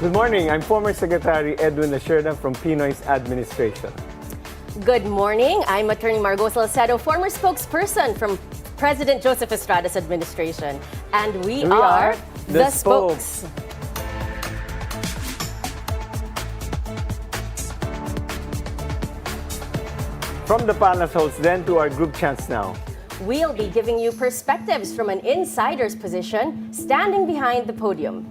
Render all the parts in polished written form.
Good morning. I'm former Secretary Edwin Lacierda from Pinoy's administration. Good morning. I'm Attorney Margaux, Salcedo, former spokesperson from President Joseph Estrada's administration. And we are the Spokes. From the Palace Host then to our group chats now. We'll be giving you perspectives from an insider's position standing behind the podium.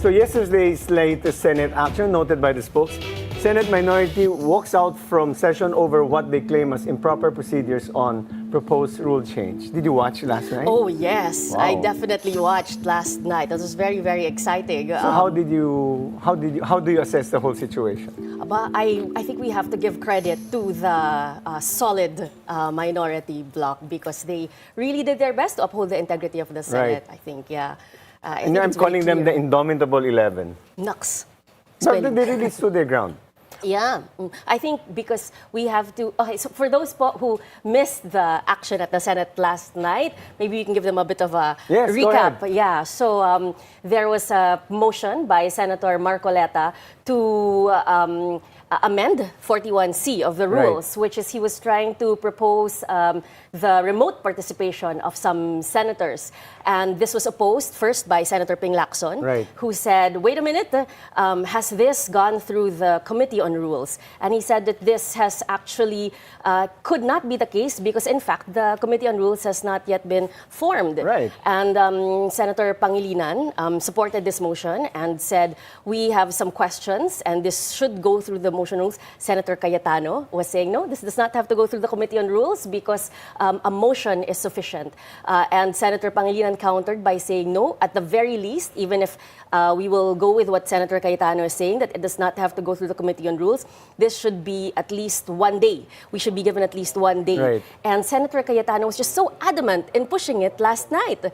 So yesterday's latest Senate action noted by the spokes, Senate minority walks out from session over what they claim as improper procedures on proposed rule change. Did you watch last night? Oh, yes. Wow. I definitely watched last night. That was very, very exciting. So how do you assess the whole situation? I think we have to give credit to the solid minority bloc because they really did their best to uphold the integrity of the Senate, Right. I think, yeah. And I'm calling them the Indomitable 11. Nux. But they really stood their ground. Yeah, I think because we have to. Okay, so for those who missed the action at the Senate last night, maybe we can give them a bit of a Yes, go recap. ahead. Yeah, so there was a motion by Senator Marcoleta to amend 41C of the rules, which is he was trying to propose the remote participation of some senators. And this was opposed first by Senator Ping Lacson, who said, wait a minute, has this gone through the Committee on Rules? And he said that this has actually, could not be the case because in fact, the Committee on Rules has not yet been formed. And Senator Pangilinan supported this motion and said, we have some questions and this should go through the motion rules. Senator Cayetano was saying, no, this does not have to go through the Committee on Rules because a motion is sufficient. And Senator Pangilinan countered by saying, no, at the very least, even if we will go with what Senator Cayetano is saying, that it does not have to go through the Committee on Rules, this should be at least 1 day. We should be given at least 1 day. And Senator Cayetano was just so adamant in pushing it last night.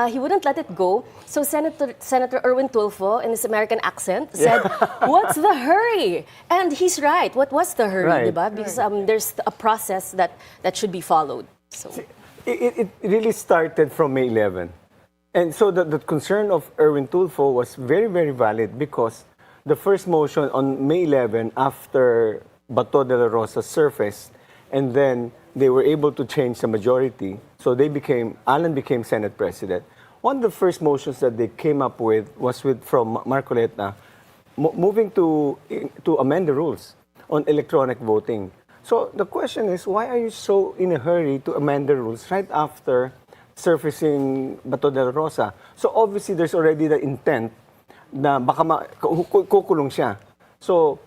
He wouldn't let it go. So Senator Erwin Tulfo, in his American accent, said, what's the hurry? And he's right. What was the hurry, diba? Because there's a process that should be followed. So. It really started from May 11. And so the concern of Erwin Tulfo was very, very valid because the first motion on May 11 after Bato de la Rosa surfaced and then they were able to change the majority. So Alan became Senate President. One of the first motions that they came up with was from Marcoleta moving to amend the rules on electronic voting. So the question is, why are you so in a hurry to amend the rules right after surfacing Bato de la Rosa? So obviously there's already the intent na baka kukulong siya. So,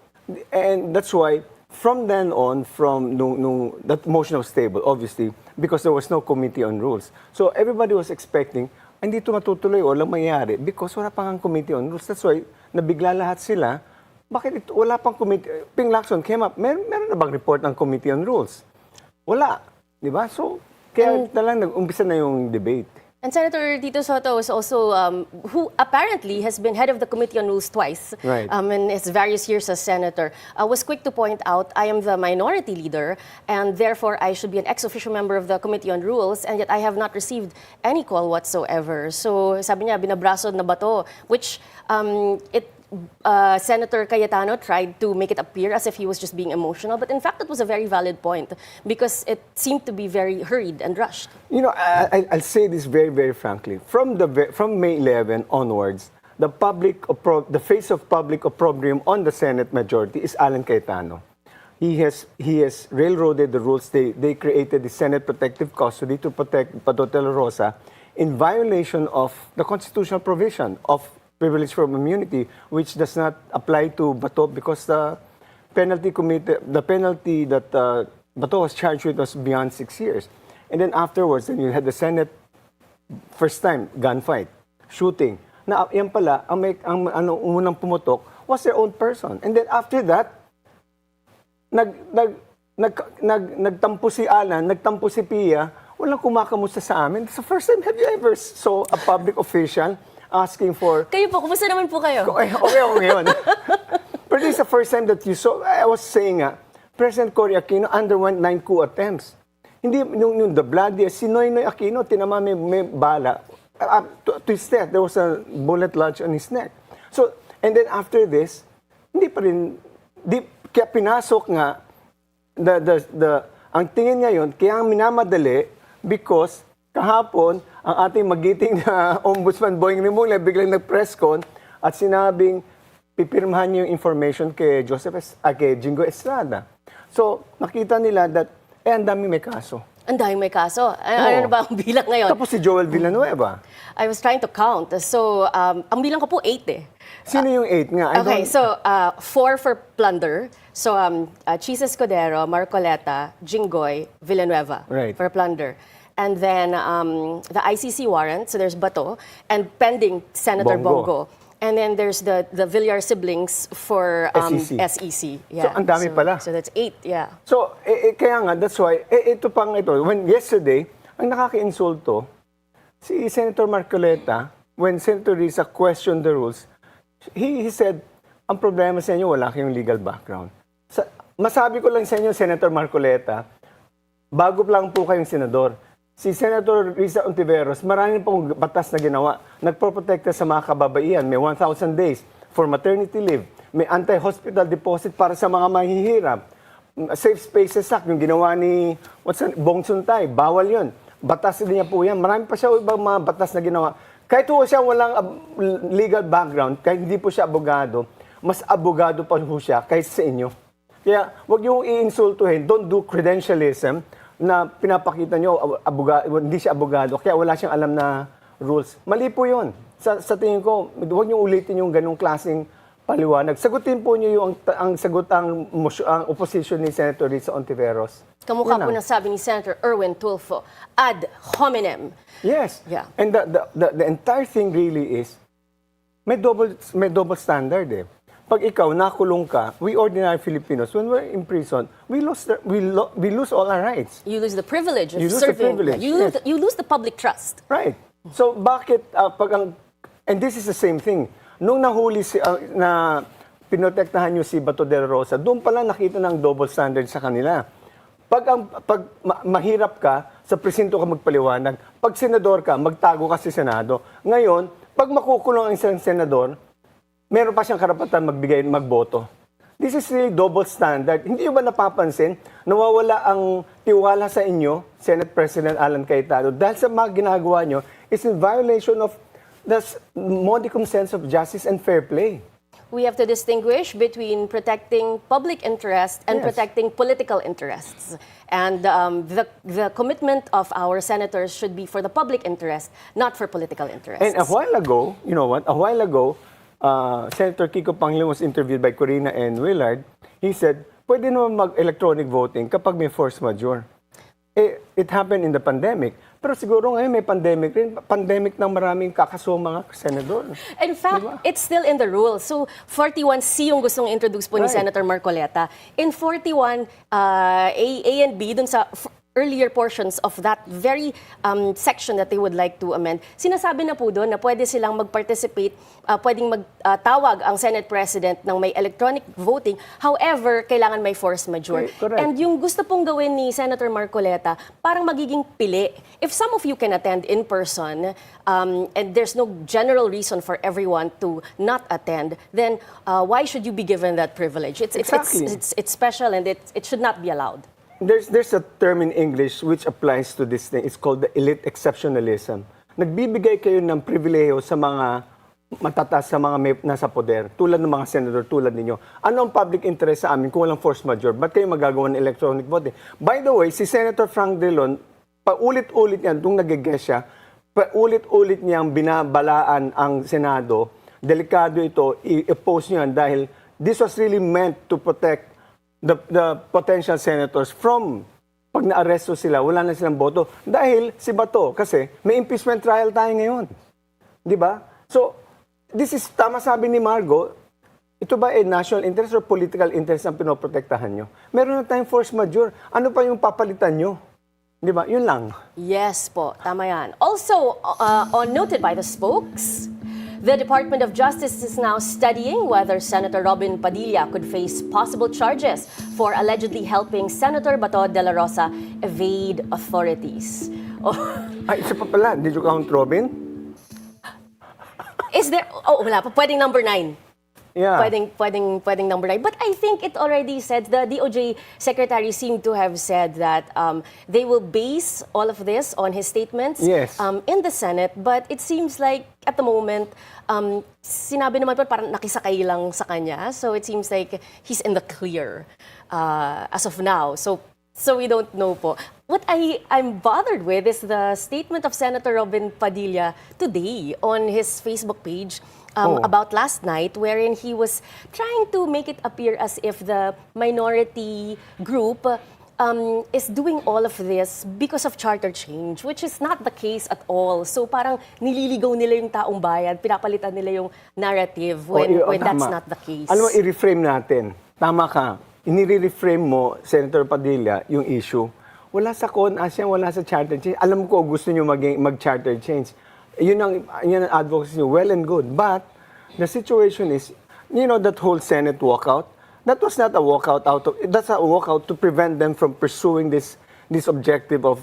and that's why from then on, from that motion was stable, obviously, because there was no Committee on Rules. So everybody was expecting, hindi ito matutuloy o lang mayayari because wala pang Committee on Rules. That's why nabigla lahat sila. Bakit ito? Wala pang committee? Ping Lacson came up, meron na bang report ng Committee on Rules? Wala. Di ba? So, kaya talang nag-umpisa na yung debate. And Senator Tito Soto is also, who apparently has been head of the Committee on Rules twice in his various years as senator, was quick to point out, I am the minority leader and therefore I should be an ex-official member of the Committee on Rules and yet I have not received any call whatsoever. So sabi niya, binabraso na ba to? Which Senator Cayetano tried to make it appear as if he was just being emotional, but in fact it was a very valid point because it seemed to be very hurried and rushed. You know, I'll say this very, very frankly. From May 11 onwards, the face of public opprobrium on the Senate majority is Alan Cayetano. He has railroaded the rules. They created the Senate Protective Custody to protect Bato de la Rosa in violation of the constitutional provision of privilege from immunity, which does not apply to Bato because the penalty that Bato was charged with was beyond 6 years. And then afterwards, then you had the Senate first time gunfight, shooting. Na yan pala ang unang pumutok was their own person. And then after that, nagtampo si Alan, nagtampo si Pia, walang kumakamusta sa amin. It's the first time, have you ever saw a public official asking for... Kayo po, kumusta naman po kayo? Okay ako ngayon. But this is the first time that you saw, I was saying President Cory Aquino underwent 9 coup attempts. Hindi, yung the bloody, si Noynoy Aquino, tinama may bala. To his neck, there was a bullet lodged on his neck. So, and then after this, hindi pa rin, kaya pinasok nga, ang tingin ngayon, kaya ang minamadali, because kahapon, ang ating magiting na Ombudsman Boying Rimulya biglang nag-press con at sinabing pipirmahan niyo yung information kay kay Jingo Estrada. So, nakita nila that, ang dami may kaso. Ang dami may kaso. Ano na ba ang bilang ngayon? Tapos si Joel Villanueva. I was trying to count. So, ang bilang ko po 8 eh. Sino yung 8 nga? Okay, so 4 for plunder. So, Chis Escudero, Marcoleta, Jinggoy, Villanueva for plunder. And then the ICC warrant, so there's Bato, and pending Senator Bongo. And then there's the Villar siblings for SEC. Yeah. So, ang dami pala. So that's 8, yeah. So, kaya nga, that's why, when yesterday, ang nakaka-insulto, si Senator Marcoleta, when Senator Risa questioned the rules, he said, ang problema sa inyo, wala kayong legal background. Masabi ko lang sa inyo, Senator Marcoleta, bago lang po kayong senador. Si Senator Risa Ontiveros, maraming pong batas na ginawa. Nagproprotekta sa mga kababaihan. May 1,000 days for maternity leave. May anti-hospital deposit para sa mga mahihirap. Safe Spaces Act, yung ginawa ni Bong Suntay, bawal yun. Batas din niya po yan. Marami pa siya ibang mga batas na ginawa. Kahit po siya walang legal background, kahit hindi po siya abogado, mas abogado pa po siya kaysa sa inyo. Kaya huwag yung i-insultuhin. Don't do credentialism na pinapakita nyo, hindi siya abogado, kaya wala siyang alam na rules. Mali po yun. Sa tingin ko, huwag nyo ulitin yung ganong klaseng paliwanag. Sagutin po nyo yung ang opposition ni Senator Risa Ontiveros. Kamukha po na sabi ni Senator Edwin Tulfo, ad hominem. Yes. Yeah. And the entire thing really is, may double standard eh. Pag ikaw, nakulong ka, we ordinary Filipinos, when we're in prison, we lose all our rights. You lose the privilege of You lose serving. the privilege. You lose the public trust. Right. So bakit, and this is the same thing, nung nahuli na pinotektahan nyo si Bato de la Rosa, doon pala nakita ng double standard sa kanila. Pag mahirap ka, sa presinto ka magpaliwanag. Pag senador ka, magtago ka sa Senado. Ngayon, pag makukulong ang isang senador, meron pa siyang karapatan magboto. This is really double standard. Hindi nyo ba napapansin, nawawala ang tiwala sa inyo, Senate President Alan Cayetano, dahil sa mga ginagawa nyo is in violation of the modicum sense of justice and fair play. We have to distinguish between protecting public interest and protecting political interests. And the commitment of our senators should be for the public interest, not for political interests. And a while ago, you know what, Senator Kiko Pangilinan was interviewed by Corina and Willard. He said, pwede naman mag-electronic voting kapag may force majeure. It happened in the pandemic. Pero siguro ngayon may pandemic rin. Pandemic ng maraming kakasuong mga senador. In fact, it's still in the rules. So, 41C yung gustong introduce po ni Senator Marcoleta. In 41, A and B, dun sa earlier portions of that very section that they would like to amend, sinasabi na po doon na pwede silang mag-participate, pwedeng magtawag ang Senate President ng may electronic voting. However, kailangan may force majeure. Correct. And yung gusto pong gawin ni Senator Marcoleta, parang magiging pili. If some of you can attend in person, and there's no general reason for everyone to not attend, then why should you be given that privilege? It's special and it should not be allowed. There's a term in English which applies to this thing. It's called the elite exceptionalism. Nagbibigay kayo ng pribileyo sa mga matataas, sa mga nasa poder, tulad ng mga senador, tulad ninyo. Ano ang public interest sa amin kung walang force majeure? Ba't kayo magagawa ng electronic voting? By the way, si Senator Frank Drilon, paulit-ulit niya, nung nag-guest siya, paulit-ulit niyang binabalaan ang Senado. Delikado ito, i-oppose niyo yan dahil this was really meant to protect the potential senators from pag na-arresto sila, wala na silang boto. Dahil si Bato, kasi may impeachment trial tayo ngayon. Di ba? So, this is, tama sabi ni Margaux, ito ba national interest or political interest ang pinoprotektahan nyo? Meron na tayong force majeure. Ano pa yung papalitan nyo? Di ba? Yun lang. Yes po, tama yan. Also, noted by the spokes, The Department of Justice is now studying whether Senator Robin Padilla could face possible charges for allegedly helping Senator Bato de la Rosa evade authorities. Oh, Ay, isa pa pala. Did you count Robin? is there... Oh, wala pa. Pwedeng number 9. Yeah. Pwedeng number 9. But I think it already said, the DOJ secretary seemed to have said that they will base all of this on his statements Yes. In the Senate. But it seems like at the moment, sinabi naman po parang nakisakay lang sa kanya. So it seems like he's in the clear as of now. So we don't know po. What I'm bothered with is the statement of Senator Robin Padilla today on his Facebook page about last night, wherein he was trying to make it appear as if the minority group is doing all of this because of charter change, which is not the case at all. So parang nililigaw nila yung taong bayan, pinapalitan nila yung narrative when that's tama. not the case. Alam mo, i-reframe natin. Tama ka. Inire-reframe mo, Senator Padilla, yung issue. Wala sa CONAS yan, wala sa charter change. Alam ko, gusto nyo mag-charter change. Yun ang advocacy nyo, well and good. But, the situation is, you know, that whole Senate walkout, that was not a walkout that's a walkout to prevent them from pursuing this objective of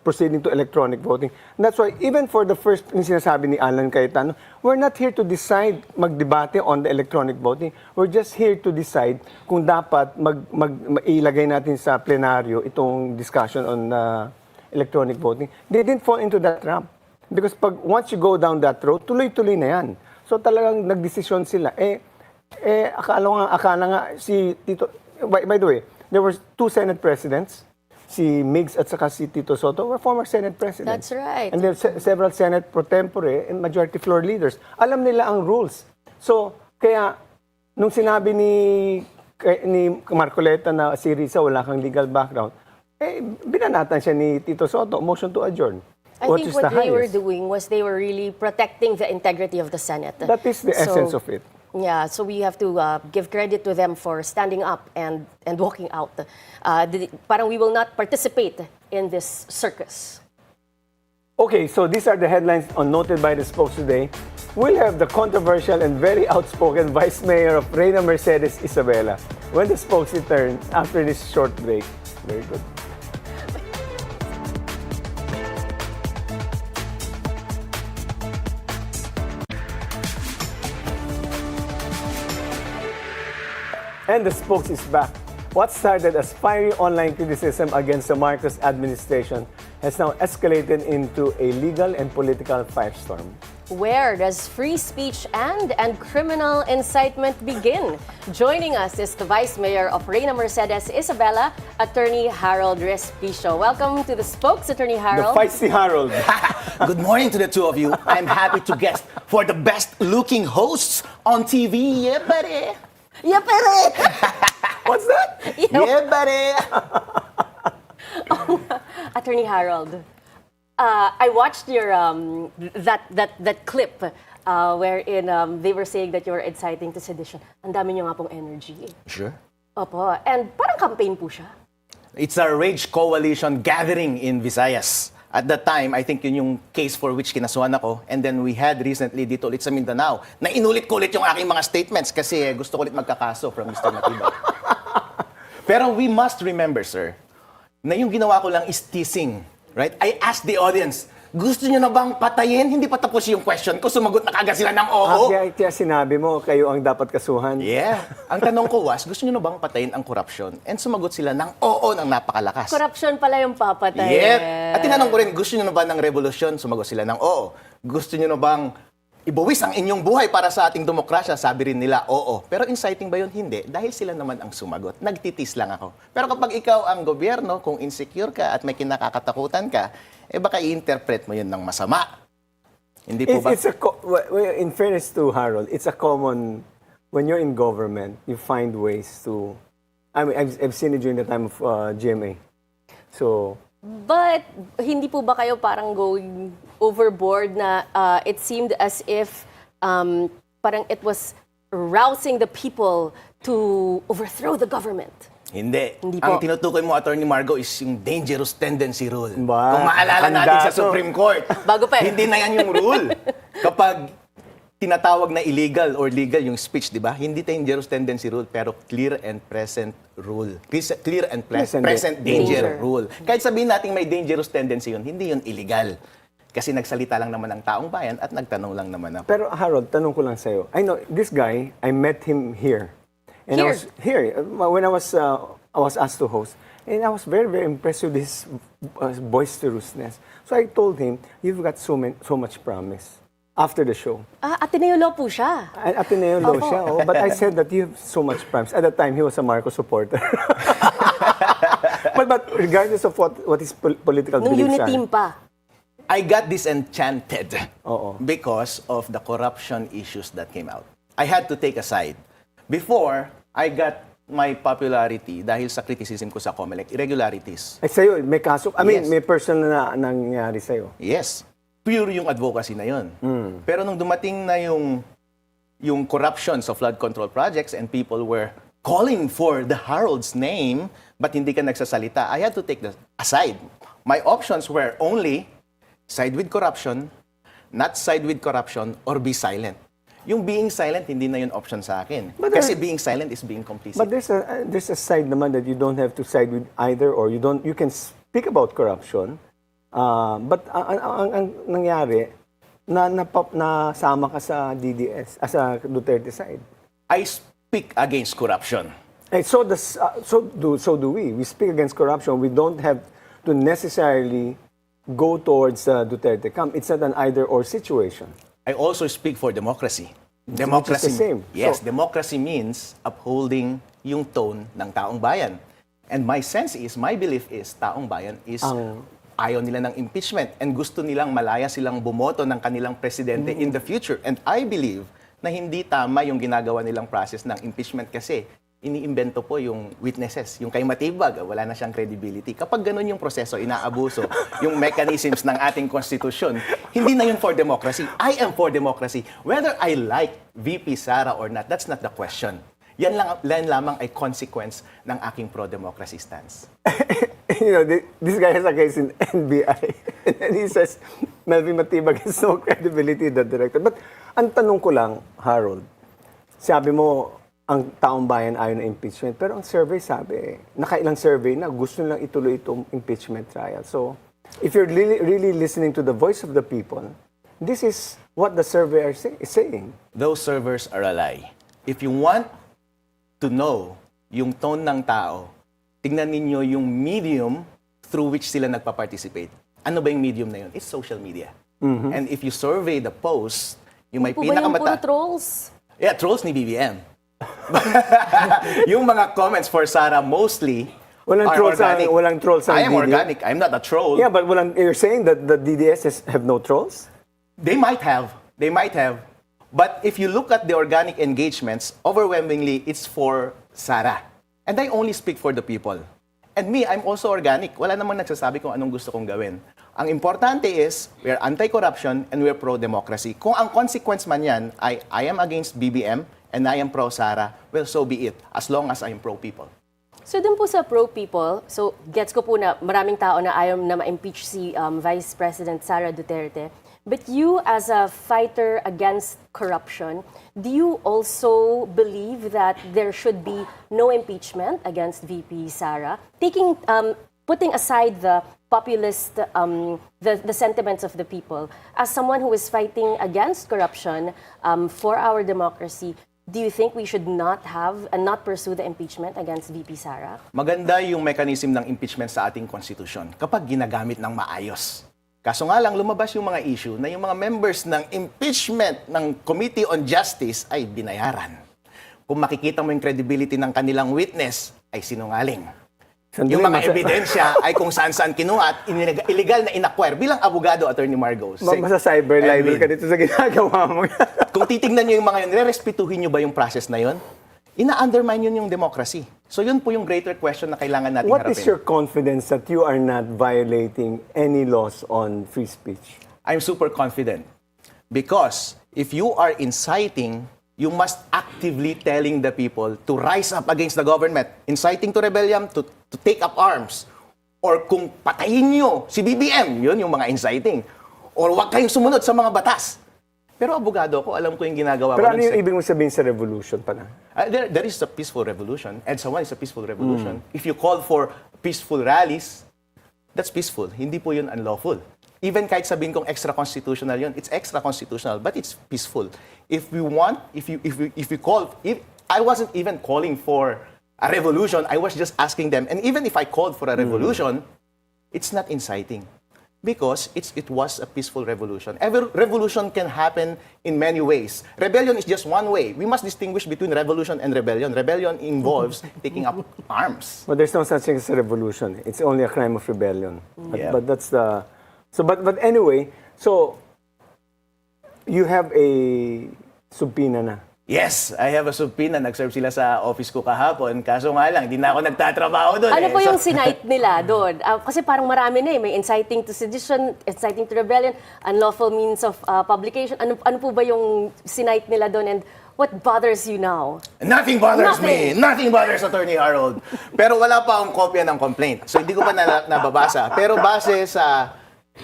proceeding to electronic voting. And that's why, even for the first, yung sinasabi ni Alan Cayetano, we're not here to decide, magdebate on the electronic voting. We're just here to decide kung dapat ilagay natin sa plenaryo itong discussion on electronic voting. They didn't fall into that trap. Because once you go down that road, tuloy-tuloy na yan. So talagang nagdesisyon sila. Akala nga si Tito, by the way, there were 2 Senate presidents, si Migs at saka si Tito Soto were former Senate presidents. That's right. And there are several Senate pro tempore and majority floor leaders. Alam nila ang rules. So, kaya, nung sinabi ni Marcoleta na si Risa wala kang legal background, binanatan siya ni Tito Soto, motion to adjourn. I think what they were doing was they were really protecting the integrity of the Senate. That is the essence of it. Yeah, so we have to give credit to them for standing up and walking out. Parang we will not participate in this circus. Okay, so these are the headlines noted by the spokes today. We'll have the controversial and very outspoken Vice Mayor of Reina Mercedes, Isabela, when the spokes return after this short break. Very good. And the spokes is back. What started as fiery online criticism against the Marcos administration has now escalated into a legal and political firestorm. Where does free speech and criminal incitement begin? Joining us is the Vice Mayor of Reina Mercedes, Isabela, Attorney Harold Respicio. Welcome to the Spokes, Attorney Harold. The feisty Harold. Good morning to the two of you. I'm happy to guest for the best-looking hosts on TV. Yeah, buddy. Yeah, pere! What's that? Yeah, buddy. Attorney Harold, I watched your that clip wherein they were saying that you were inciting to sedition. Ang dami niyo nga pong energy. Sure. Opo. And parang campaign po siya. It's a Rage Coalition gathering in Visayas. At that time, I think yun yung case for which kinasuhan ako. And then we had recently dito ulit sa Mindanao na inulit ko ulit yung aking mga statements kasi gusto ko ulit magkakaso from Mr. Matibay. Pero we must remember, sir, na yung ginawa ko lang is teasing. Right? I asked the audience, gusto nyo na bang patayin? Hindi pa tapos yung question ko. Sumagot na kagad sila ng oo. Kaya sinabi mo, kayo ang dapat kasuhan. Yeah. Ang tanong ko was, gusto nyo na bang patayin ang korupsyon? And sumagot sila ng oo ng napakalakas. Corruption pala yung papatay. Yep. At tinanong ko rin, gusto nyo na ba ng revolusyon? Sumagot sila ng oo. Gusto nyo na bang ibuwis ang inyong buhay para sa ating demokrasya? Sabi rin nila, oo. Pero inciting ba yun? Hindi. Dahil sila naman ang sumagot. Nagtitis lang ako. Pero kapag ikaw ang gobyerno, kung insecure ka at may kinakakatakutan ka, baka i-interpret mo yun ng masama. Hindi po ba? In fairness to Harold, it's a common, when you're in government, you find ways to, I mean, I've seen it during the time of GMA. So, But hindi po ba kayo parang going overboard na it seemed as if parang it was rousing the people to overthrow the government? Hindi. Hindi po. Ang tinutukoy mo, Atty. Margaux, is yung dangerous tendency rule. Ba? Kung maalala natin sa Supreme Court, Bago pa eh. hindi na yan yung rule. Kapag tinatawag na illegal or legal yung speech, di ba? Hindi dangerous tendency rule, pero clear and present rule. Clear and present danger rule. Kahit sabihin natin may dangerous tendency yun, hindi yun illegal. Kasi nagsalita lang naman ng taong bayan at nagtanong lang naman ako. Pero Harold, tanong ko lang sa'yo. I know, this guy, I met him here. And Here? I was here when I was asked to host. And I was very, very impressed with his boisterousness. So I told him, you've got so much promise. After the show. Ateneo Law po siya. Ateneo Law siya, but I said that you have so much promise. At that time, he was a Marcos supporter. but regardless of what his political Nung beliefs unit are. team pa. I got disenchanted Oo. because of the corruption issues that came out. I had to take a side. Before, I got my popularity dahil sa criticism ko sa COMELEC, irregularities. Ay, sa'yo, may kaso, Yes. may personal na nangyari sa'yo. Yes. Pure yung advocacy na yun. Pero nung dumating na yung corruption sa flood control projects and people were calling for the Harold's name, but hindi ka nagsasalita, I had to take the aside. My options were only side with corruption, not side with corruption, or be silent. Yung being silent, hindi na yun option sa akin. Kasi being silent is being complicit. But there's a side naman that you don't have to side with either, or you can speak about corruption. But ang nangyari, nasama ka sa DDS, sa Duterte side. I speak against corruption. And so do we. We speak against corruption. We don't have to necessarily go towards Duterte camp. It's not an either-or situation. I also speak for democracy. Democracy. Which is the same. Yes, So, democracy means upholding yung tone ng taong bayan. And my sense is, my belief is, taong bayan is ayaw nila ng impeachment and gusto nilang malaya silang bumoto ng kanilang presidente in the future. And I believe na hindi tama yung ginagawa nilang process ng impeachment kasi iniimbento po yung witnesses. Yung kay Matibag, wala na siyang credibility. Kapag ganun yung proseso, inaabuso yung mechanisms ng ating konstitusyon, hindi na yun for democracy. I am for democracy. Whether I like VP Sara or not, that's not the question. Yan lamang ay consequence ng aking pro-democracy stance. this guy has a case in NBI. And he says, Melvin Matibag has no credibility, the director. But ang tanong ko lang, Harold, sabi mo, ang taong bayan ayaw na impeachment. Pero ang survey sabi, nakailang survey na gusto nilang ituloy itong impeachment trial. So, if you're really listening to the voice of the people, this is what the survey is saying. Those servers are a lie. If you want to know yung tone ng tao, tignan ninyo yung medium through which sila nagpa-participate. Ano ba yung medium na yun? It's social media. And if you survey the post, yung may Po ba yung puro pinakamata... trolls? Yeah, trolls ni BBM. Yung mga comments for Sara mostly Walang are trolls organic. walang trolls I am DDS. organic. I'm not a troll. Yeah, but you're saying that the DDS have no trolls? They might have. They might have. But if you look at the organic engagements, overwhelmingly, it's for Sara. And I only speak for the people. And me, I'm also organic. Wala namang nagsasabi kung anong gusto kong gawin. Ang importante is, we're anti-corruption and we're pro-democracy. Kung ang consequence man yan ay I am against BBM and I am pro-Sara, well, so be it. As long as I'm pro-people. So dun po sa pro-people, so gets ko po na maraming tao na ayaw na ma-impeach si Vice President Sara Duterte. But you, as a fighter against corruption, do you also believe that there should be no impeachment against VP Sara? Putting aside the populist, the sentiments of the people, as someone who is fighting against corruption for our democracy, do you think we should not have and not pursue the impeachment against VP Sara? Maganda yung mechanism ng impeachment sa ating konstitusyon kapag ginagamit ng maayos. Kaso nga lang, lumabas yung mga issue na yung mga members ng impeachment ng Committee on Justice ay binayaran. Kung makikita mo yung credibility ng kanilang witness, ay sinungaling. Yung mga ebidensya ay kung saan-saan kinuha at illegal na inacquire. Bilang abogado, Atty. Margaux. Masa-cyber libel ka dito sa ginagawa mo. Kung titingnan nyo yung mga yun, re-respetuhin nyo ba yung process na yun? Ina-undermine yun yung democracy. So yun po yung greater question na kailangan natin What harapin. is your confidence that you are not violating any laws on free speech? I'm super confident. Because if you are inciting, you must actively telling the people to rise up against the government. Inciting to rebellion, to take up arms. Or kung patayin nyo si BBM, yun yung mga inciting. Or huwag kayong sumunod sa mga batas. Pero abogado ako, alam ko yung ginagawa Pero ko. ano yung ibig mo sabihin sa revolution pala? There is a peaceful revolution. EDSA 1 is a peaceful revolution. If you call for peaceful rallies, that's peaceful. Hindi po yun unlawful. Even kahit sabihin kong extra-constitutional yun, it's extra-constitutional, but it's peaceful. If I wasn't even calling for a revolution, I was just asking them, and even if I called for a revolution, it's not inciting. Because it was a peaceful revolution. Every revolution can happen in many ways. Rebellion is just one way. We must distinguish between revolution and rebellion. Rebellion involves taking up arms. But there's no such thing as a revolution. It's only a crime of rebellion. Yeah. But that's the... So, but anyway, so you have a subpoena na. Yes, I have a subpoena. Nag-serve sila sa office ko kahapon. Kaso nga lang, hindi na ako nagtatrabaho doon. Ano po yung sinight nila doon? Kasi parang marami na eh. May inciting to sedition, inciting to rebellion, unlawful means of publication. Ano po ba yung sinight nila doon and what bothers you now? Nothing bothers me. Nothing bothers Attorney Harold. Pero wala pa akong kopya ng complaint. So hindi ko pa nababasa. Pero base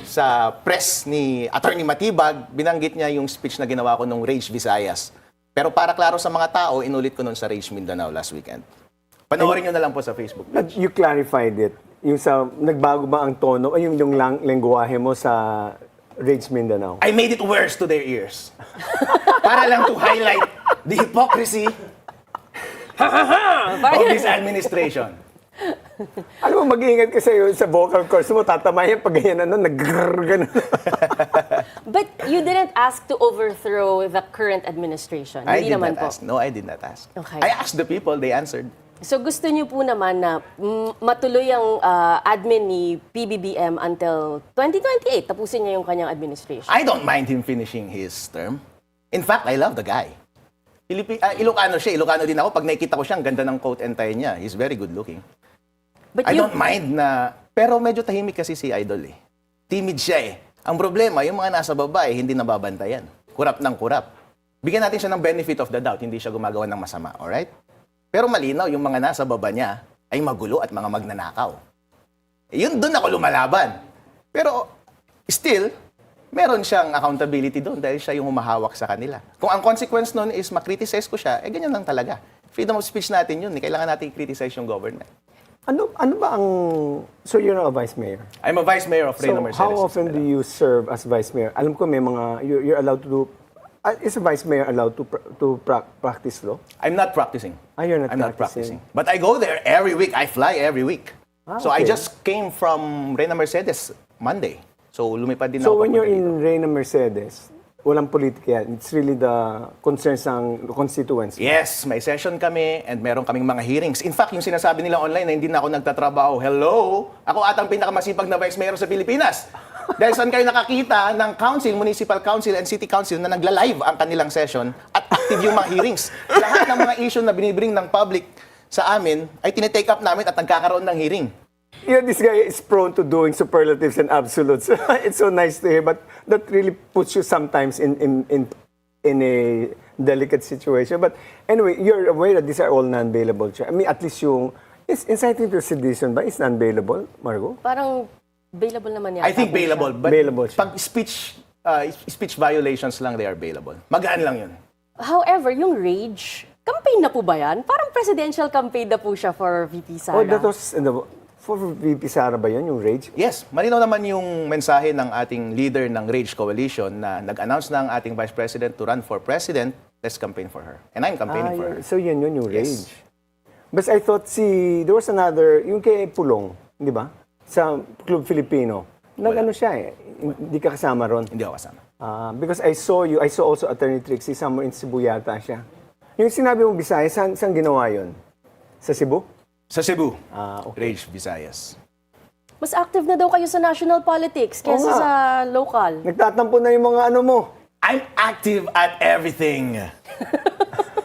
sa press ni Attorney Matibag, binanggit niya yung speech na ginawa ko nung Rage Visayas. Pero para klaro sa mga tao, inulit ko nun sa Rage Mindanao last weekend. Panoorin nyo na lang po sa Facebook page. You clarified it. Yung sa, nagbago ba ang tono, o yung lengguwahe mo sa Rage Mindanao? I made it worse to their ears. Para lang to highlight the hypocrisy of this administration. Alam mo, mag-iingat ka sa vocal cords mo, tatamayan pag ganyan, nag-grrr, But you didn't ask to overthrow the current administration. I Hindi did naman not po. ask. No, I did not ask. Okay. I asked the people, they answered. So gusto niyo po naman na matuloy ang admin ni PBBM until 2028. Tapusin niya yung kanyang administration. I don't mind him finishing his term. In fact, I love the guy. Ilocano siya. Ilocano din ako. Pag nakikita ko siya, ang ganda ng coat and tie niya. He's very good looking. But I don't mind na... Pero medyo tahimik kasi si Idol eh. Timid siya eh. Ang problema, yung mga nasa baba eh, hindi nababantayan. Kurap ng kurap. Bigyan natin siya ng benefit of the doubt. Hindi siya gumagawa ng masama. Alright? Pero malinaw, yung mga nasa baba niya ay magulo at mga magnanakaw. Yun, doon ako lumalaban. Pero still, meron siyang accountability doon dahil siya yung humahawak sa kanila. Kung ang consequence nun is makriticize ko siya, ganyan lang talaga. Freedom of speech natin yun. Kailangan natin i-criticize yung government. Ano ba ang... So you're a vice mayor? I'm a vice mayor of Reina So Mercedes. how often do you serve as vice mayor? Alam ko may mga... You're allowed to do... Is a vice mayor allowed to practice law? I'm not practicing. You're not I'm not practicing. practicing. But I go there every week. I fly every week. So I okay. just came from Reina Mercedes Monday. So lumipad din So ako. when you're papunta dito. in Reina Mercedes, walang politika yan. It's really the concerns ng constituents. Yes, may session kami and meron kaming mga hearings. In fact, yung sinasabi nila online na hindi na ako nagtatrabaho, hello, ako atang pinakamasipag na vice mayor sa Pilipinas. Dahil saan kayo nakakita ng council, municipal council and city council na nagla-live ang kanilang session at active yung mga hearings. Lahat ng mga issue na binibring ng public sa amin ay tinitake up namin at nagkakaroon ng hearing. Yeah, this guy is prone to doing superlatives and absolutes. It's so nice to hear, but that really puts you sometimes in a delicate situation. But anyway, you're aware that these are all non-bailable. I mean, at least yung inciting to sedition ba is non-bailable, Margaux? Parang bailable naman yata. I think po siya. bailable, but Bailable siya. pag speech violations lang, they are bailable. Magaan lang yun. However, yung rage, campaign na po ba yan? Parang presidential campaign na po siya for VP Sara. Oh, that was for VP Sara ba yun, yung rage? Yes, malinaw naman yung mensahe ng ating leader ng Rage Coalition na nag-announce na ang ating Vice President to run for President, let's campaign for her. And I'm campaigning for her. So yun yung Yes. rage. But I thought there was another, yung kay Pulong, di ba? Sa Club Filipino. Nag-ano siya eh, hindi ka kasama ron. Hindi ako kasama. Because I saw also Attorney Trixie, somewhere in Cebu yata siya. Yung sinabi mong Bisaya, saan ginawa yun? Sa Cebu? Sa Cebu, Okay. Rage Visayas. Mas active na daw kayo sa national politics kaysa Oo nga. sa local. Nagtatampo na yung mga ano mo. I'm active at everything.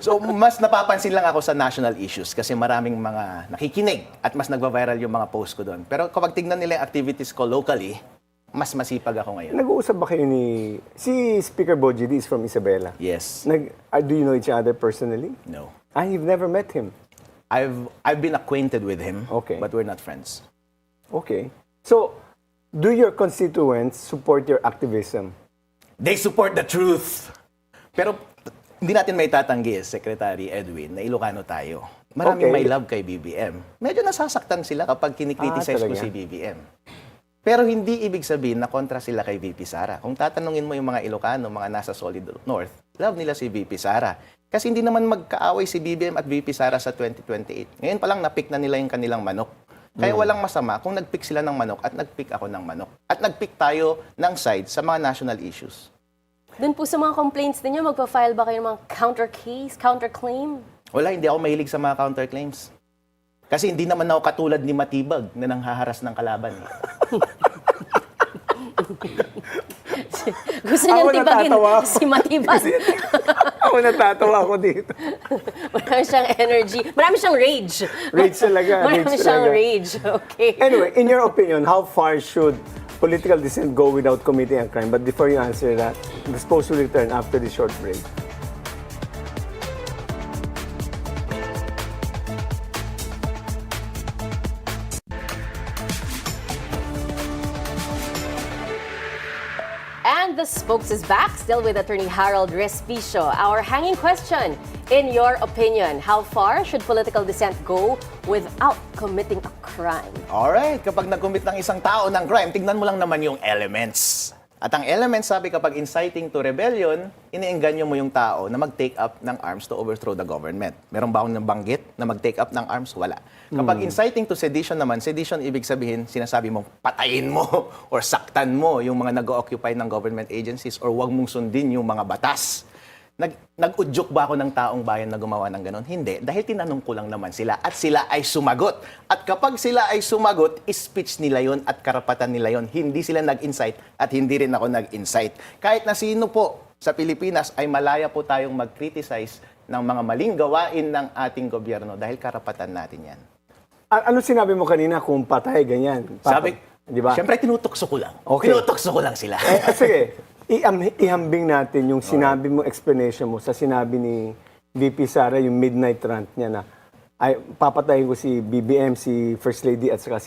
So, mas napapansin lang ako sa national issues kasi maraming mga nakikinig at mas nagva-viral yung mga post ko doon. Pero kapag tignan nila yung activities ko locally, mas masipag ako ngayon. Nag-uusap ba kayo si Speaker Boji is from Isabela? Yes. Do you know each other personally? No. You've never met him? I've been acquainted with him, Okay. but we're not friends. Okay. So, do your constituents support your activism? They support the truth. Pero hindi natin may tatanggi, Secretary Edwin, na Ilocano tayo. Maraming Okay. may love kay BBM. Medyo nasasaktan sila kapag kinikriticize ko talaga? si BBM. Pero hindi ibig sabihin na kontra sila kay VP Sara. Kung tatanungin mo yung mga Ilocano, mga nasa Solid North, love nila si VP Sara. Kasi hindi naman magkaaway si BBM at VP Sara sa 2028. Ngayon pa lang napick na nila yung kanilang manok. Kaya walang masama kung nagpick sila ng manok at nagpick ako ng manok. At nagpick tayo ng side sa mga national issues. Dun po sa mga complaints ninyo, magpa-file ba kayo ng mga counter-case, counter-claim? Wala, hindi ako mahilig sa mga counterclaims. Kasi hindi naman ako katulad ni Matibag na nanghaharas ng kalaban. Gusto niyang Ako tibagin natatawa ako. si Matibag. Ako natatawa ako dito. Marami siyang energy. Marami siyang rage. Rage talaga. Marami Rage siyang talaga. rage. Okay. Anyway, in your opinion, how far should political dissent go without committing a crime? But before you answer that, the post will return after the short break. And the Spokes is back, still with Attorney Harold Respicio. Our hanging question, in your opinion, how far should political dissent go without committing a crime? Alright, kapag nag-commit ng isang tao ng crime, tignan mo lang naman yung elements. At ang elements, sabi kapag inciting to rebellion, iniengganyo mo yung tao na mag-take up ng arms to overthrow the government. Meron ba akong nabanggit na mag-take up ng arms? Wala. Kapag inciting to sedition naman, sedition ibig sabihin, sinasabi mong patayin mo or saktan mo yung mga nag-occupy ng government agencies or wag mong sundin yung mga batas. Nag-udyok ba ako ng taong bayan na gumawa ng ganon? Hindi. Dahil tinanong ko lang naman sila at sila ay sumagot. At kapag sila ay sumagot, speech nila yon at karapatan nila yon. Hindi sila nag-incite at hindi rin ako nag-incite. Kahit na sino po sa Pilipinas ay malaya po tayong mag-criticize ng mga maling gawain ng ating gobyerno dahil karapatan natin yan. Ano sinabi mo kanina kung patay, ganyan? Sabi, di ba? Siyempre tinutokso ko lang. Okay. Tinutokso ko lang sila. Sige, ihambing natin yung sinabi mo, explanation mo sa sinabi ni VP Sara, yung midnight rant niya na ay papatayin ko si BBM, si First Lady at saka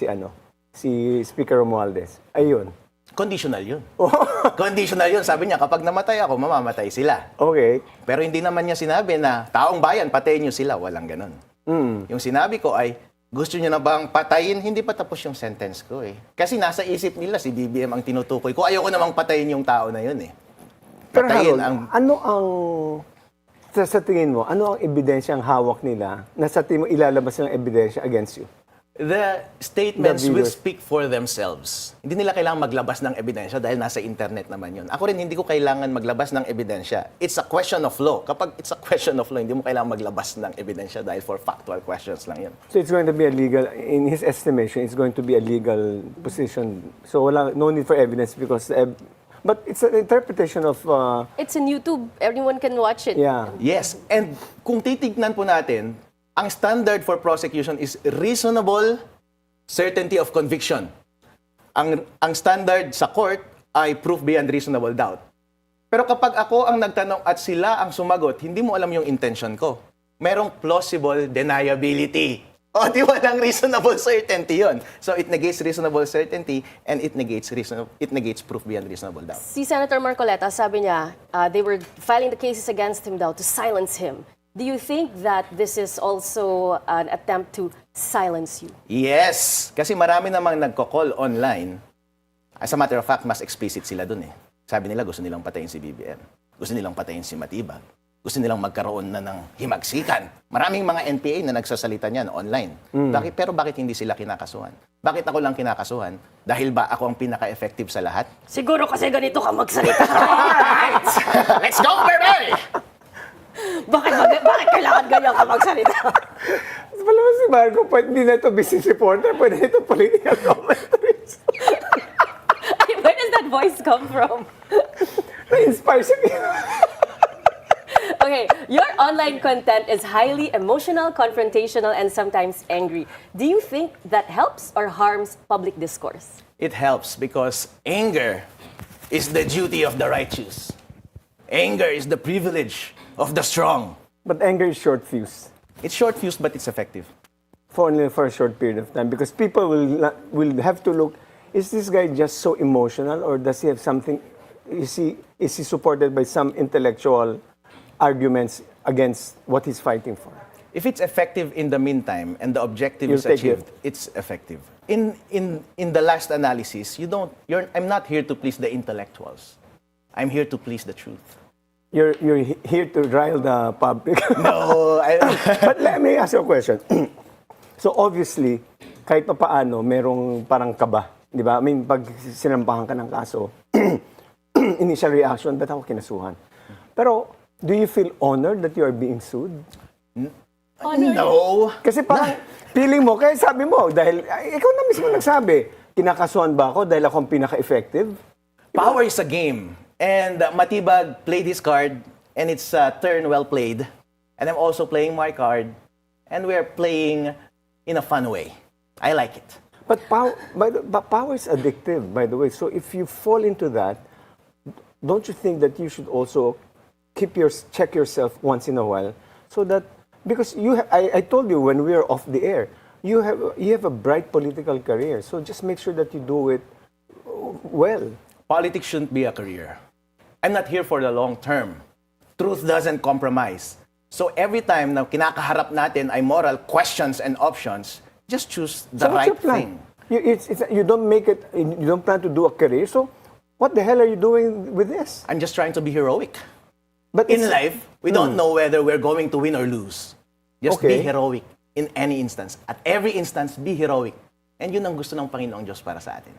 si Speaker Romualdez. Ayun. Conditional yun. Conditional yun. Sabi niya, kapag namatay ako, mamamatay sila. Okay. Pero hindi naman niya sinabi na, taong bayan, patayin niyo sila. Walang ganun. Yung sinabi ko ay, gusto niyo na bang patayin? Hindi pa tapos yung sentence ko eh. Kasi nasa isip nila si BBM ang tinutukoy ko. Ayoko namang patayin yung tao na yun eh. Pero Patayin Harold, ano ang sa tingin mo, ano ang ebidensya ang hawak nila na sa tingin mo ilalabas ng ebidensya against you? The statements The will videos. speak for themselves. Hindi nila kailangan maglabas ng ebidensya dahil nasa internet naman yun. Ako rin hindi ko kailangan maglabas ng ebidensya. It's a question of law. Kapag it's a question of law, hindi mo kailangan maglabas ng ebidensya dahil for factual questions lang yun. So it's going to be a legal, in his estimation, it's going to be a legal position. So no need for evidence because, but it's an interpretation of, It's in YouTube. Everyone can watch it. yeah. Yes. And kung titignan po natin, ang standard for prosecution is reasonable certainty of conviction. Ang standard sa court ay proof beyond reasonable doubt. Pero kapag ako ang nagtanong at sila ang sumagot, hindi mo alam yung intention ko. Merong plausible deniability. O, di walang reasonable certainty yun. So it negates reasonable certainty and it negates proof beyond reasonable doubt. Si Senator Marcoleta, sabi niya, they were filing the cases against him daw to silence him. Do you think that this is also an attempt to silence you? Yes! Kasi marami namang nagko-call online. As a matter of fact, mas explicit sila dun eh. Sabi nila gusto nilang patayin si BBM. Gusto nilang patayin si Matibag. Gusto nilang magkaroon na ng himagsikan. Maraming mga NPA na nagsasalita niyan online. Pero bakit hindi sila kinakasuhan? Bakit ako lang kinakasuhan? Dahil ba ako ang pinaka-effective sa lahat? Siguro kasi ganito ka magsalita. Alright! Let's go, baby! bakit kailangan ganyan ka magsalita? Wala mo si Margaux, hindi na ito business reporter, pwede na ito political commentaries. Where does that voice come from? Na-inspire siya. Okay, your online content is highly emotional, confrontational, and sometimes angry. Do you think that helps or harms public discourse? It helps because anger is the duty of the righteous. Anger is the privilege of the strong. But anger is short-fused. It's short-fused, but it's effective. Only for a short period of time. Because people will have to look, is this guy just so emotional or does he have something, is he is he supported by some intellectual arguments against what he's fighting for? If it's effective in the meantime and the objective You'll is take achieved, it's effective. In the last analysis, I'm not here to please the intellectuals. I'm here to please the truth. You're here to rile the public. No, But let me ask you a question. So obviously, kahit pa paano, merong parang kaba. Di ba? I mean, pag sinampahan ka ng kaso, initial reaction, ba't ako kinasuhan? Pero, do you feel honored that you are being sued? no. Kasi parang feeling mo, kaya sabi mo, dahil ikaw na mismo nagsabi, kinakasuhan ba ako dahil akong pinaka-effective? Power is a game. And Matibag played his card, and it's a turn well played. And I'm also playing my card, and we're playing in a fun way. I like it. But power is addictive, by the way. So if you fall into that, don't you think that you should also check yourself once in a while, so that because I told you when we were off the air, you have a bright political career. So just make sure that you do it well. Politics shouldn't be a career. I'm not here for the long term. Truth doesn't compromise. So every time na kinakaharap natin ay moral questions and options, just choose the So what's right your plan? thing. You don't plan to do a career. So what the hell are you doing with this? I'm just trying to be heroic. But In it's- life, we don't know whether we're going to win or lose. Just Okay. be heroic in any instance. At every instance, be heroic. And yun ang gusto ng Panginoong Diyos para sa atin.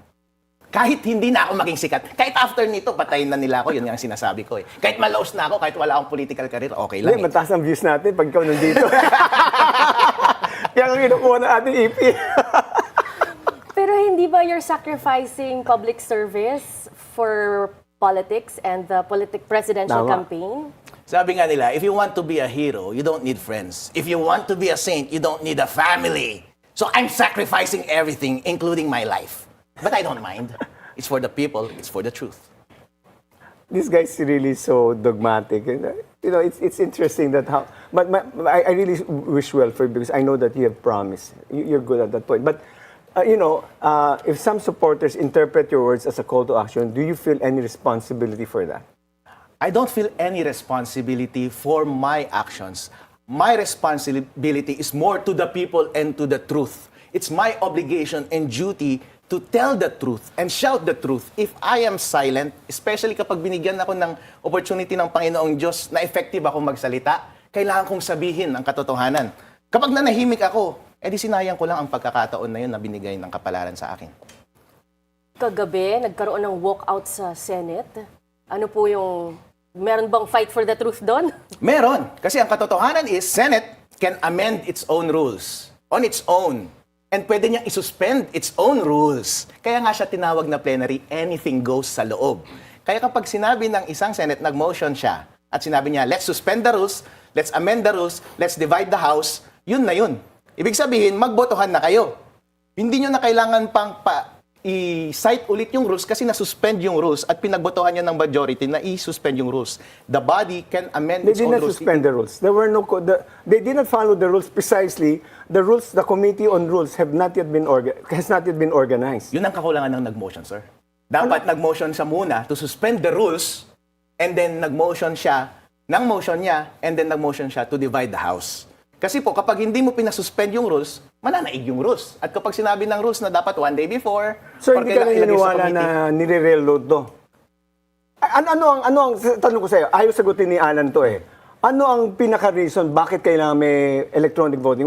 Kahit hindi na ako maging sikat, kahit after nito, patayin na nila ako, yun nga ang sinasabi ko eh. Kahit malaos na ako, kahit wala akong political career, okay lang Hindi, eh. mataas ang views natin pag ikaw nandito. Kaya ang kinukuha ng ating EP. Pero hindi ba you're sacrificing public service for politics and the presidential Tama. campaign? Sabi nga nila, if you want to be a hero, you don't need friends. If you want to be a saint, you don't need a family. So I'm sacrificing everything, including my life. But I don't mind. It's for the people, it's for the truth. This guy's really so dogmatic. And, you know, it's interesting that how. But I really wish well for you because I know that you have promised. You're good at that point. But if some supporters interpret your words as a call to action, do you feel any responsibility for that? I don't feel any responsibility for my actions. My responsibility is more to the people and to the truth. It's my obligation and duty to tell the truth and shout the truth. If I am silent, especially kapag binigyan ako ng opportunity ng Panginoong Diyos na effective ako magsalita, kailangan kong sabihin ang katotohanan. Kapag nanahimik ako, edi sinayang ko lang ang pagkakataon na yun na binigay ng kapalaran sa akin. Kagabi, nagkaroon ng walkout sa Senate. Ano po yung, meron bang fight for the truth doon? Meron. Kasi ang katotohanan is, Senate can amend its own rules on its own. And pwede niyang isuspend its own rules. Kaya nga siya tinawag na plenary, anything goes sa loob. Kaya kapag sinabi ng isang Senate, nag-motion siya, at sinabi niya, let's suspend the rules, let's amend the rules, let's divide the House, yun na yun. Ibig sabihin, magbotohan na kayo. Hindi nyo na kailangan pang i-cite ulit yung rules kasi na-suspend yung rules at pinagbotohan niya ng majority na i-suspend yung rules. The body can amend They its did own not rules. suspend the rules. There were they did not follow the rules precisely. The rules, the Committee on Rules has not yet been organized. Yun ang kakulangan ng nag-motion, sir. Dapat nag-motion siya muna to suspend the rules and then nag-motion siya ng motion niya and then nag-motion siya to divide the House. Kasi po, kapag hindi mo pinasuspend yung rules, mananaig yung rules. At kapag sinabi ng rules na dapat one day before, So or hindi ka kailangan ilagay sa naniniwala committee, na nire-railroad to? Ano ang tanong ko sa'yo, ayaw sagutin ni Alan to eh. Ano ang pinaka-reason bakit kailangan may electronic voting?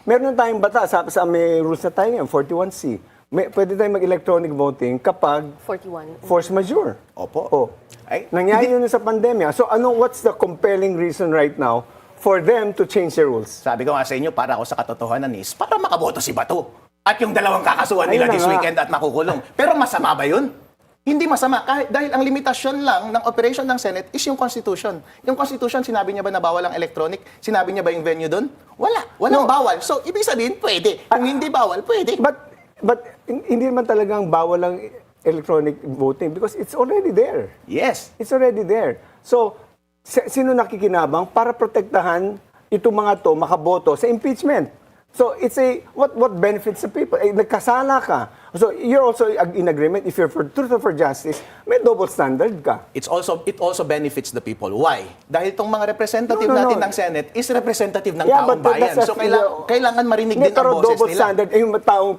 Meron na tayong bata sa may rules na tayo ngayon, 41C. Pwede tayong mag-electronic voting kapag 41. force majeure. Opo. Oh. Ay, Nangyari yun sa pandemya. So what's the compelling reason right now for them to change the rules? Sabi ko nga sa inyo, para ako sa katotohanan is, para makaboto si Bato. At yung dalawang kakasuhan nila Ayun na this nga. weekend at makukulong. Pero masama ba yun? Hindi masama. Dahil ang limitasyon lang ng operation ng Senate is yung Constitution. Yung Constitution, sinabi niya ba na bawal ang electronic? Sinabi niya ba yung venue doon? Wala. Walang No. bawal. So, ibig sabihin, pwede. Kung hindi bawal, pwede. But hindi naman talagang bawal ang electronic voting because it's already there. Yes. It's already there. So, sino nakikinabang para protektahan itong mga to makaboto sa impeachment? So it's what benefits the people? Nagkasala ka. So you're also in agreement. If you're for truth or for justice, may double standard ka. It also benefits the people. Why? Dahil itong mga representative natin ng Senate is representative ng taong bayan. So kailangan marinig din ang boses double nila. standard, yung taong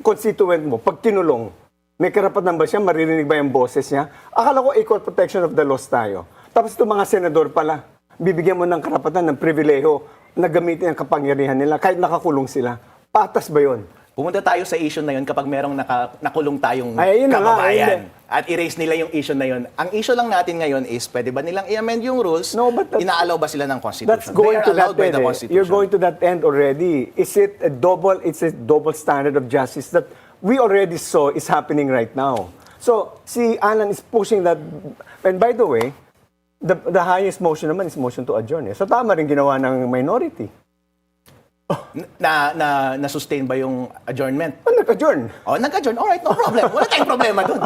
constituent mo, pag kinulong, may karapatan ba siya? Maririnig ba yung boses niya? Akala ko equal protection of the laws tayo. Tapos itong mga senador pala, bibigyan mo ng karapatan, ng pribileho na gamitin ang kapangyarihan nila kahit nakakulong sila. Patas ba yun? Pumunta tayo sa issue na yun kapag merong nakulong tayong Ay, yun na nga, kababayan at erase nila yung issue na yun. Ang issue lang natin ngayon is, pwede ba nilang i-amend yung rules? No, but Inaalaw ba sila ng Constitution? That's going to that end. Constitution. You're going to that end already. It's a double standard of justice that we already saw is happening right now. So, si Alan is pushing that. And by the way, the highest motion naman is motion to adjourn. So, tama rin ginawa ng minority. Na-sustain ba yung adjournment? Nag-adjourn. Nag-adjourn. Alright, no problem. Wala tayong problema dun.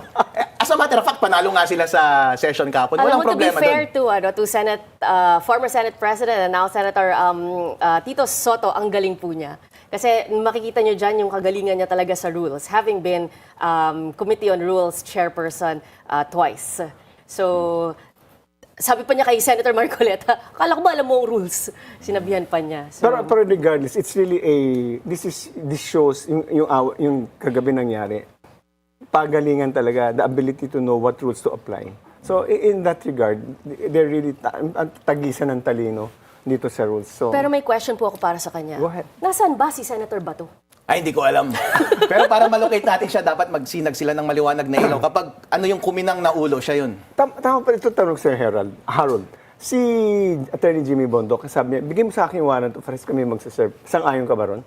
As a matter of fact, panalo nga sila sa session kapon. Walang problema to be fair to Senate, former Senate President and now Senator Tito Soto, ang galing po niya. Kasi makikita nyo dyan yung kagalingan niya talaga sa rules, having been Committee on Rules chairperson twice. So, sabi pa niya kay Senator Marcoleta, akala ko ba alam mo ang rules? Sinabihan pa niya. So, pero regardless, it's really this shows yung kagabi nangyari. Pagalingan talaga, the ability to know what rules to apply. So in that regard, they're really tagisan ng talino dito sa rules. So, pero may question po ako para sa kanya. Go ahead. Nasaan ba si Senator Bato? Ay, hindi ko alam. Pero para malocate natin siya, dapat magsinag sila ng maliwanag na ilaw. Kapag ano yung kuminang na ulo, siya yun. Tama pa ito tanong sa Harold. Si Atty. Jimmy Bondoc, sabi niya, bigyan mo sa akin warrant of arrest kami magsaserve. Sang-ayon ka ba ron?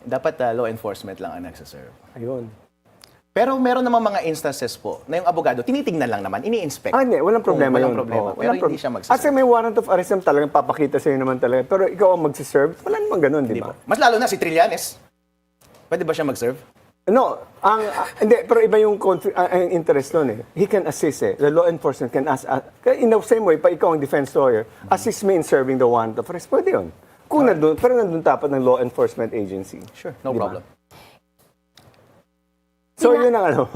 Dapat law enforcement lang ang nagsaserve. Ayun. Pero meron namang mga instances po na yung abogado, tinitingnan lang naman, ini-inspect. Hindi, walang problema yun. Walang problema. Oo, Pero hindi siya magsaserve. Kasi may warrant of arrest naman talagang papakita sa'yo naman talaga. Pero ikaw ang magsaserve, wala naman ganun, di ba? Mas lalo na si Trillanes. Pwede ba siya mag-serve? No, hindi, pero iba yung interest nun eh. He can assist eh. The law enforcement can ask, in the same way, pa ikaw ang defense lawyer, assist me in serving the warrant of arrest. Pwede yun. Kung nandun, pero nandun dapat ng law enforcement agency. Sure, no Di ba? problem. So, yun ang ano.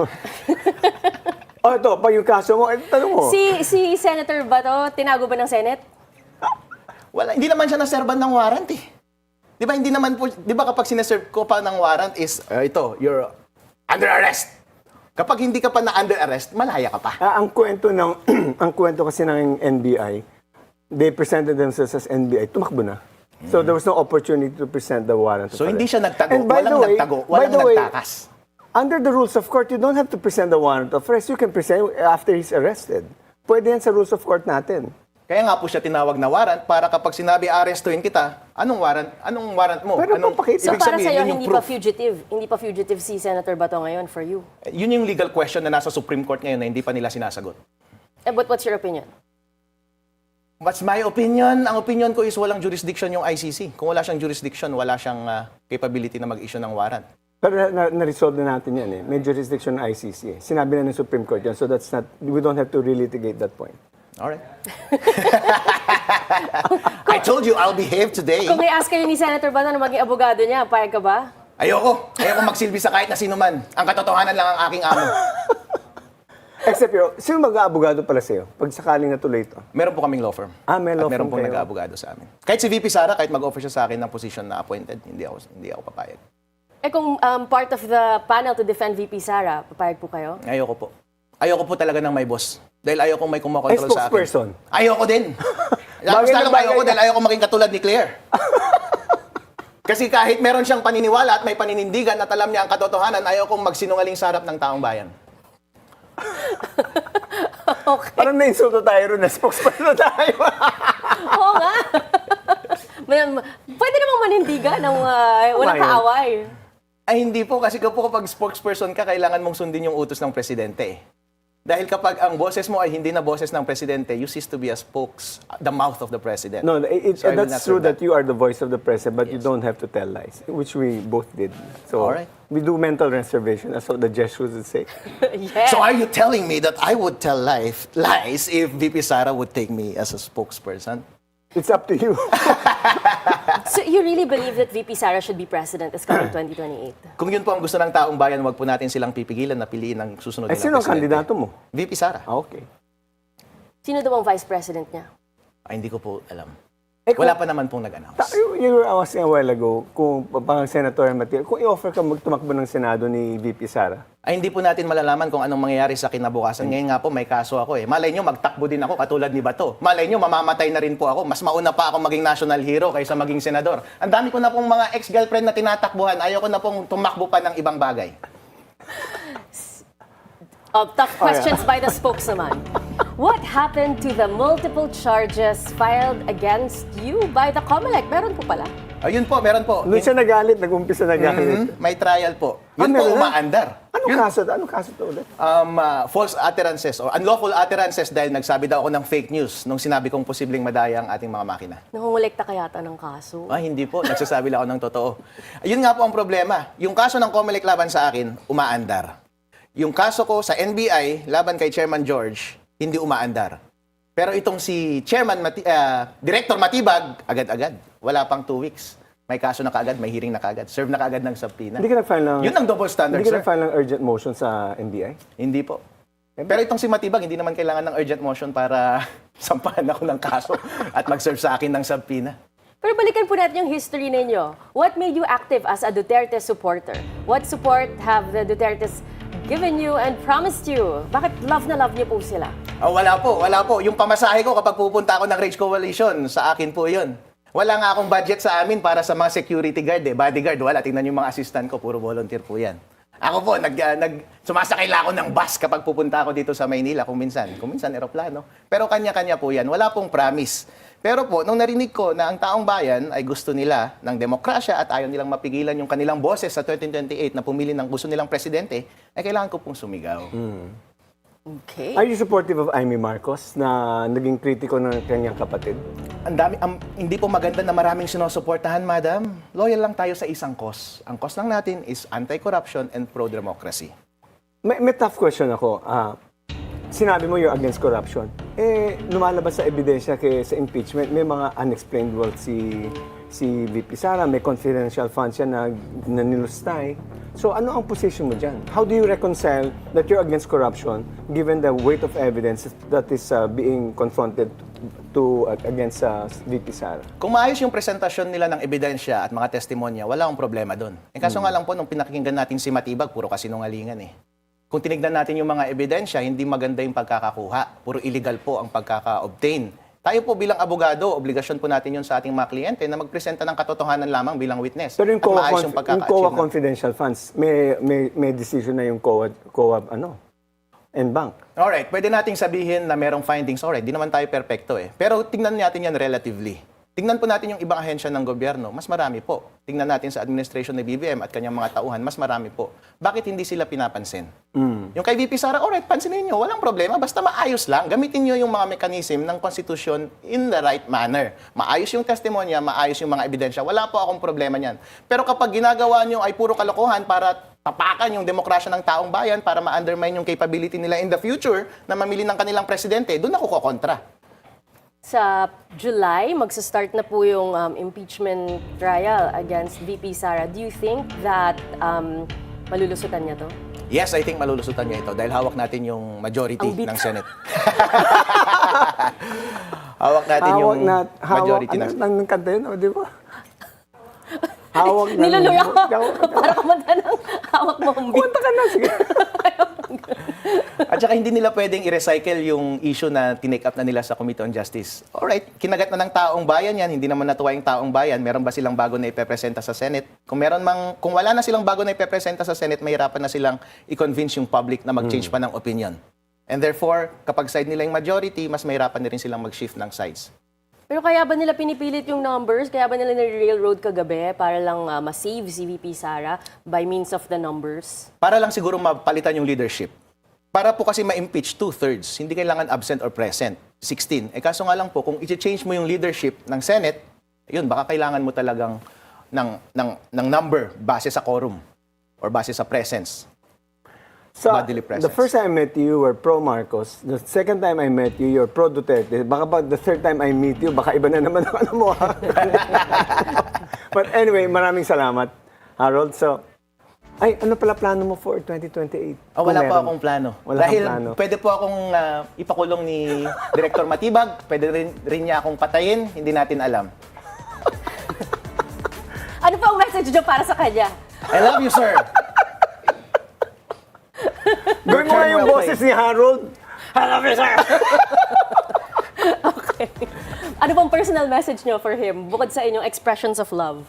Ito, pa yung kaso mo, tanong mo. Si Senator Bato, tinago ba ng Senate? Wala, hindi naman siya naserban ng warrant eh. Di ba, hindi naman po, di ba kapag sineserve ko pa ng warrant is, ito, you're under arrest. Kapag hindi ka pa na under arrest, malaya ka pa. Ang kwento ng, ang kwento kasi ng NBI, they presented themselves as NBI, tumakbo na. So there was no opportunity to present the warrant. So hindi siya nagtago, And by the way, walang nagtakas. Under the rules of court, you don't have to present the warrant of arrest. You can present after he's arrested. Pwede yan sa rules of court natin. Kaya nga po siya tinawag na warrant para kapag sinabi arestuhin kita, anong warrant mo? Pero anong So para sa'yo, yun yung hindi pa proof. fugitive si Senator Bato ngayon for you? Yun yung legal question na nasa Supreme Court ngayon na hindi pa nila sinasagot. But what's your opinion? What's my opinion? Ang opinion ko is walang jurisdiction yung ICC. Kung wala siyang jurisdiction, wala siyang capability na mag-issue ng warrant. Pero na-resolve na natin yan eh. May jurisdiction ng ICC eh. Sinabi na ng Supreme Court yan. So that's not, we don't have to relitigate that point. Alright. I told you I'll behave today. Kung i-ask kayo ni Senator Bato na maging abogado niya, payag ka ba? Ayoko magsilbi sa kahit na sino man. Ang katotohanan lang ang aking amo. Except yun, sino mag-aabogado pala sa'yo pag sakaling natuloy ito? Meron po kaming law firm. May law At meron firm pong kayo. nag-aabogado sa amin. Kahit si VP Sara, kahit mag-offer siya sa akin ng position na appointed, hindi ako papayag. Kung part of the panel to defend VP Sara, papayag po kayo? Ayoko po. Ayoko po talaga ng may boss. Dahil ayoko may kumakontrol sa akin. spokesperson. Ayoko din. Mas lalong ayoko dahil ayoko maging katulad ni Claire. Kasi kahit meron siyang paniniwala at may paninindigan at alam niya ang katotohanan, ayokong magsinungaling sa harap ng taong bayan. Okay. Parang na-insulto tayo rin na spokesperson tayo. Oo nga. Pwede namang manindigan ng walang Ayun. kaaway. Ay hindi po, kasi kapag spokesperson ka, kailangan mong sundin yung utos ng presidente. Dahil kapag ang boses mo ay hindi na boses ng presidente, you cease to be the mouth of the president. No, So I will that's not true serve that you are the voice of the president, but you Yes. don't have to tell lies, which we both did. So Alright. we do mental reservation, as what the Jesuits would say. Yeah. So are you telling me that I would tell lies if VP Sara would take me as a spokesperson? It's up to you. So you really believe that VP Sara should be president this coming 2028? Kung yun po ang gusto ng taong bayan, wag po natin silang pipigilan na piliin ang susunod Ay, nilang sino ang presidente. kandidato mo? VP Sara. Okay. Sino daw ang vice president niya? Ay, hindi ko po alam. Eh, Wala pa naman pong nag-announce. You were asking a while ago, kung parang Senator Matil, kung i-offer ka magtumakbo ng Senado ni VP Sara. Ay, hindi po natin malalaman kung anong mangyayari sa kinabukasan. Ngayon nga po, may kaso ako eh. Malay nyo, magtakbo din ako katulad ni Bato. Malay nyo, mamamatay na rin po ako. Mas mauna pa ako maging national hero kaysa maging senador. Ang dami ko na pong mga ex-girlfriend na tinatakbuhan. Ayaw ko na pong tumakbo pa ng ibang bagay. Tough questions by the spokesman. What happened to the multiple charges filed against you by the COMELEC? Meron po pala. Ayun po, meron po. Noon siya nagalit, nag-umpisa nagalit. May trial po. Yun po, meron na? umaandar. Anong kaso to ulit? False utterances or unlawful utterances dahil nagsabi daw ako ng fake news nung sinabi kong posibleng madaya ang ating mga makina. Nangungulekta ka yata ng kaso. Hindi po. Nagsasabi lang ako ng totoo. Ayun nga po ang problema. Yung kaso ng COMELEC laban sa akin, umaandar. Yung kaso ko sa NBI laban kay Chairman George, hindi umaandar. Pero itong si Director Matibag, agad-agad. Wala pang 2 weeks. May kaso na kaagad, may hearing na kaagad. Serve na kaagad ng subpoena. Hindi ka nag-file ng... Yun ang double standard, Hindi ka sir. nag-file ng urgent motion sa NBI? Hindi po. Pero itong si Matibag, hindi naman kailangan ng urgent motion para sampahan ako ng kaso at mag-serve sa akin ng subpoena. Pero balikan po natin yung history ninyo. What made you active as a Duterte supporter? What support have the Dutertes given you and promised you? Bakit love na love niyo po sila? Wala po. Yung pamasahe ko kapag pupunta ako ng Rage Coalition, sa akin po yun. Wala nga akong budget sa amin para sa mga security guard bodyguard. Wala, tingnan yung mga assistant ko, puro volunteer po yan. Ako po, sumasakay lang ako ng bus kapag pupunta ako dito sa Maynila, kung minsan eroplano. Pero kanya-kanya po yan, wala pong promise. Pero po, nung narinig ko na ang taong bayan ay gusto nila ng demokrasya at ayaw nilang mapigilan yung kanilang boses sa 2028 na pumili ng gusto nilang presidente, ay kailangan ko pong sumigaw. Okay. Are you supportive of Amy Marcos na naging kritiko ng kanyang kapatid? Ang dami, hindi po maganda na maraming sinusuportahan, madam. Loyal lang tayo sa isang cause. Ang cause lang natin is anti-corruption and pro-democracy. May tough question ako. Sinabi mo you're against corruption. Lumalabas sa ebidensya sa impeachment, may mga unexplained wealth si VP Sara, may confidential funds siya na nilustay. So ano ang position mo dyan? How do you reconcile that you're against corruption given the weight of evidence that is being confronted against VP Sara? Kung maayos yung presentasyon nila ng ebidensya at mga testimonya, wala akong problema doon. Kaso nga lang po, nung pinakinggan natin si Matibag, puro kasinungalingan eh. Kung tinignan natin yung mga ebidensya, hindi maganda yung pagkakakuha. Puro illegal po ang pagkaka-obtain. Tayo po bilang abogado, obligasyon po natin yun sa ating mga kliyente na magpresenta ng katotohanan lamang bilang witness. Pero yung at maayos yung COA confidential funds, may decision na yung COA and bank. Alright, pwede nating sabihin na merong findings. Alright, di naman tayo perfecto eh. Pero tingnan natin yan relatively. Tingnan po natin yung ibang ahensya ng gobyerno, mas marami po. Tingnan natin sa administration ni BBM at kanyang mga tauhan, mas marami po. Bakit hindi sila pinapansin? Yung kay VP Sara, alright, pansinin nyo, walang problema, basta maayos lang. Gamitin nyo yung mga mechanism ng konstitusyon in the right manner. Maayos yung testimonya, maayos yung mga ebidensya, wala po akong problema niyan. Pero kapag ginagawa nyo ay puro kalokohan para tapakan yung demokrasya ng taong bayan, para ma-undermine yung capability nila in the future na mamili ng kanilang presidente, doon ako kokontra. Sa July, magsa-start na po yung impeachment trial against VP Sara. Do you think that malulusutan niya to? Yes, I think malulusutan niya ito dahil hawak natin yung majority ng Senate. Hawak natin yung majority ng Senate. Anong kanta yun? Di ba? Hawak na. Nilulura ko para kumanta ng hawak mo ang beat. Kumanta ka na, sige. At saka hindi nila pwedeng i-recycle yung issue na tinake up na nila sa Committee on Justice. Alright, kinagat na ng taong bayan yan, hindi naman natuwa yung taong bayan. Meron ba silang bago na ipepresenta sa Senate? Kung wala na silang bago na ipepresenta sa Senate, mahirapan na silang i-convince yung public na mag-change pa ng opinion. And therefore, kapag side nila yung majority, mas mahirapan na rin silang mag-shift ng sides. Pero kaya ba nila pinipilit yung numbers? Kaya ba nila nire-railroad kagabi para lang ma-save si VP Sara by means of the numbers? Para lang siguro mapalitan yung leadership. Para po kasi ma-impeach 2/3, hindi kailangan absent or present, 16. Kaso nga lang po, kung i-change mo yung leadership ng Senate, yun, baka kailangan mo talagang ng number base sa quorum or base sa presence. So, bodily presence. the first time I met you, you were pro-Marcos. The second time I met you, you're pro-Duterte. Baka ba the third time I meet you, baka iba na naman ang ano mo. Ha? But anyway, maraming salamat, Harold. So, ay, ano pala plano mo for 2028? Wala pa akong plano. Wala Dahil kang plano. pwede po akong ipakulong ni Director Matibag, pwede rin niya akong patayin, hindi natin alam. Ano pa ang message niyo para sa kanya? I love you, sir. Gawin mo nga yung boses ni Harold. I love you, sir! Okay. Ano pang personal message niyo for him, bukod sa inyong expressions of love?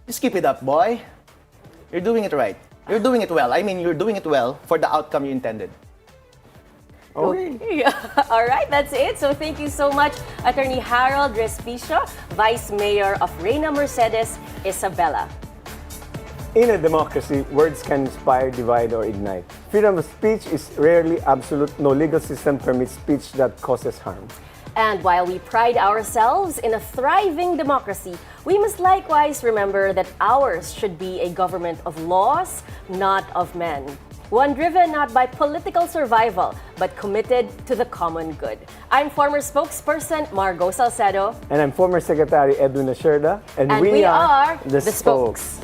Just keep it up, boy. You're doing it right. You're doing it well. I mean, you're doing it well for the outcome you intended. Okay. All right, that's it. So thank you so much, Attorney Harold Respicio, Vice Mayor of Reina Mercedes, Isabela. In a democracy, words can inspire, divide, or ignite. Freedom of speech is rarely absolute. No legal system permits speech that causes harm. And while we pride ourselves in a thriving democracy, we must likewise remember that ours should be a government of laws, not of men. One driven not by political survival, but committed to the common good. I'm former spokesperson Margaux Salcedo. And I'm former Secretary Edwin Lacierda. And we are the Spokes.